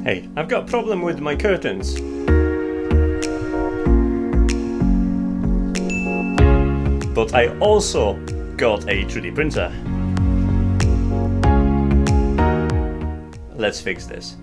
Hey, I've got a problem with my curtains. But I also got a 3D printer. Let's fix this.